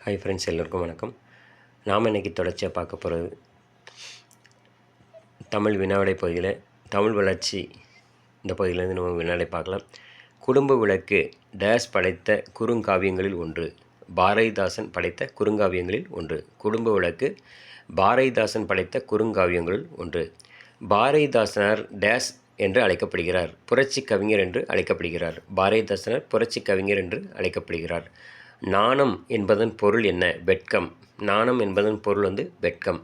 Hi friends, எல்லோருக்கும் வணக்கம். நாம் இன்றைக்கி தொடர்ச்சியாக பார்க்க போகிறது தமிழ் வினாவிடை பகுதியில் தமிழ் வளர்ச்சி. இந்த பகுதியிலேருந்து நம்ம வினாவிடை பார்க்கலாம். குடும்ப விளக்கு டேஸ் படைத்த குறுங்காவியங்களில் ஒன்று. பாரதிதாசன் படைத்த குறுங்காவியங்களில் ஒன்று. குடும்ப விளக்கு பாரதிதாசன் படைத்த குறுங்காவியங்களில் ஒன்று. பாரதிதாசனார் டேஸ் என்று அழைக்கப்படுகிறார். புரட்சி கவிஞர் என்று அழைக்கப்படுகிறார். பாரதிதாசனார் புரட்சி கவிஞர் என்று அழைக்கப்படுகிறார். நாணம் என்பதன் பொருள் என்ன? வெட்கம். நாணம் என்பதன் பொருள் வெட்கம்.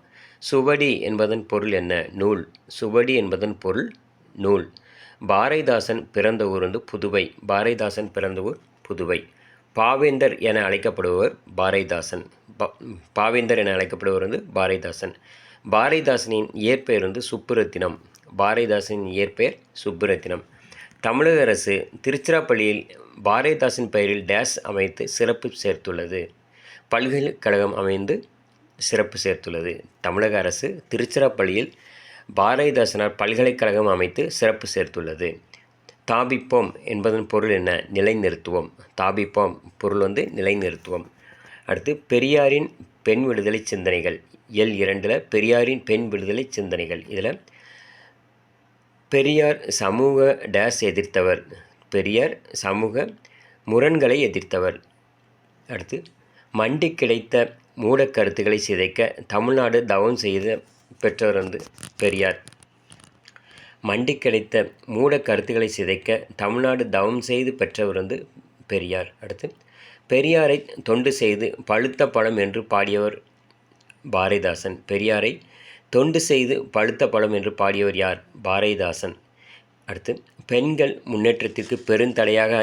சுவடி என்பதன் பொருள் என்ன? நூல். சுவடி என்பதன் பொருள் நூல். பாரதிதாசன் பிறந்த ஊர் புதுவை. பாரதிதாசன் பிறந்த ஊர் புதுவை. பாவேந்தர் என அழைக்கப்படுபவர் பாரதிதாசன். பாவேந்தர் என அழைக்கப்படுபவர் பாரதிதாசன். பாரதிதாசனின் இயற்பெயர் சுப்புரத்தினம். பாரதிதாசனின் இயற்பெயர் சுப்புரத்தினம். தமிழக அரசு திருச்சிராப்பள்ளியில் பாரதிதாசன் பெயரில் டேஸ் அமைத்து சிறப்பு சேர்த்துள்ளது. பல்கலைக்கழகம் அமைந்து சிறப்பு சேர்த்துள்ளது. தமிழக அரசு திருச்சிராப்பள்ளியில் பாரதிதாசனார் பல்கலைக்கழகம் அமைத்து சிறப்பு சேர்த்துள்ளது. தாபிப்போம் என்பதன் பொருள் என்ன? நிலைநிறுத்துவோம். தாபிப்போம் பொருள் நிலைநிறுத்துவோம். அடுத்து பெரியாரின் பெண் விடுதலை சிந்தனைகள். எல் 2 பெரியாரின் பெண் விடுதலை சிந்தனைகள். இதில் பெரியார் சமூக டேஸ் எதிர்த்தவர். பெரியார் சமூக முரண்களை எதிர்த்தவர். அடுத்து மண்டி கிடைத்த மூடக்கருத்துக்களை சிதைக்க தமிழ்நாடு தவம் செய்து பெற்றவர் பெரியார். மண்டி கிடைத்த மூடக்கருத்துக்களை சிதைக்க தமிழ்நாடு தவம் செய்து பெற்றவர் பெரியார். அடுத்து பெரியாரை தொண்டு செய்து பழுத்த பழம் என்று பாடியவர் பாரதிதாசன். பெரியாரை தொண்டு செய்து பழுத்த பழம் என்று பாடியவர் யார்? பாரதிதாசன். அடுத்து பெண்கள் முன்னேற்றத்திற்கு பெருந்தடையாக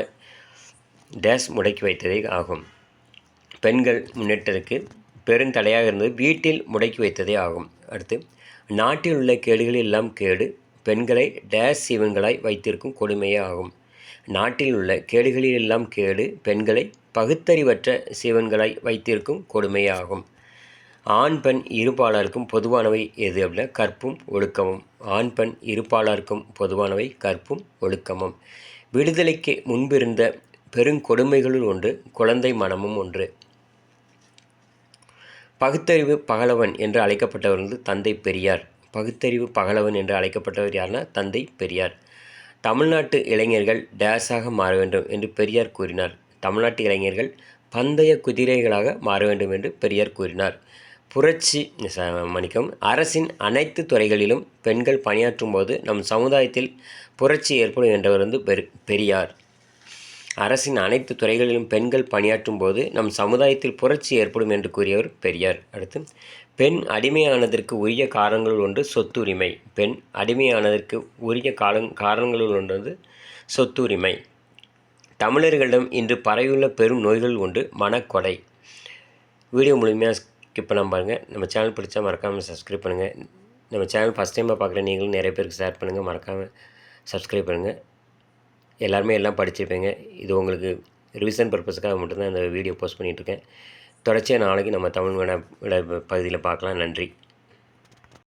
டேஸ் முடக்கி வைத்ததே ஆகும். பெண்கள் முன்னேற்றத்திற்கு பெருந்தடையாக இருந்தது வீட்டில் முடக்கி வைத்ததே ஆகும். அடுத்து நாட்டில் உள்ள கேடுகளில் எல்லாம் கேடு பெண்களை டேஸ் சீவன்களாய் வைத்திருக்கும் கொடுமையே ஆகும். நாட்டில் உள்ள கேடுகளில் எல்லாம் கேடு பெண்களை பகுத்தறிவற்ற சீவன்களாய் வைத்திருக்கும் கொடுமையே ஆகும். ஆண் பெண் இருபாலருக்கும் பொதுவானவை எது அப்படின்னா கற்பும் ஒழுக்கமும். ஆண் பெண் இருபாலருக்கும் பொதுவானவை கற்பும் ஒழுக்கமும். விடுதலைக்கு முன்பிருந்த பெருங்கொடுமைகளுள் ஒன்று குழந்தை மனமும் ஒன்று. பகுத்தறிவு பகலவன் என்று அழைக்கப்பட்டவர் தந்தை பெரியார். பகுத்தறிவு பகலவன் என்று அழைக்கப்பட்டவர் யார்னா தந்தை பெரியார். தமிழ்நாட்டு இளைஞர்கள் டேஸாக மாற வேண்டும் என்று பெரியார் கூறினார். தமிழ்நாட்டு இளைஞர்கள் பந்தய குதிரைகளாக மாற வேண்டும் என்று பெரியார் கூறினார். அரசின் அனைத்து துறைகளிலும் பெண்கள் பணியாற்றும் போது நம் சமுதாயத்தில் புரட்சி ஏற்படும் என்றவர் பெரியார். அரசின் அனைத்து துறைகளிலும் பெண்கள் பணியாற்றும் போது நம் சமுதாயத்தில் புரட்சி ஏற்படும் என்று கூறியவர் பெரியார். அடுத்து பெண் அடிமையானதற்கு உரிய காரணங்களுள் ஒன்று சொத்துரிமை. பெண் அடிமையானதற்கு உரிய காரணங்களுள் ஒன்று சொத்துரிமை. தமிழர்களிடம் இன்று பரவியுள்ள பெரும் நோய்கள் ஒன்று மனக்கொடை. வீடியோ முழுமையாக ஸ்கிப் பண்ணாமல் பாருங்கள். நம்ம சேனல் பிடிச்சா மறக்காமல் சப்ஸ்கிரைப் பண்ணுங்கள். நம்ம சேனல் ஃபஸ்ட் டைமாக பார்க்குற நீங்களும் நிறைய பேருக்கு ஷேர் பண்ணுங்கள். மறக்காமல் சப்ஸ்கிரைப் பண்ணுங்கள். எல்லாருமே எல்லாம் படிச்சிருப்பீங்க. இது உங்களுக்கு ரிவிஷன் பர்பஸுக்காக மட்டும்தான் இந்த வீடியோ போஸ்ட் பண்ணிகிட்ருக்கேன். தொடர்ச்சியாக நாளைக்கு நம்ம தமிழ் பகுதியில் பார்க்கலாம். நன்றி.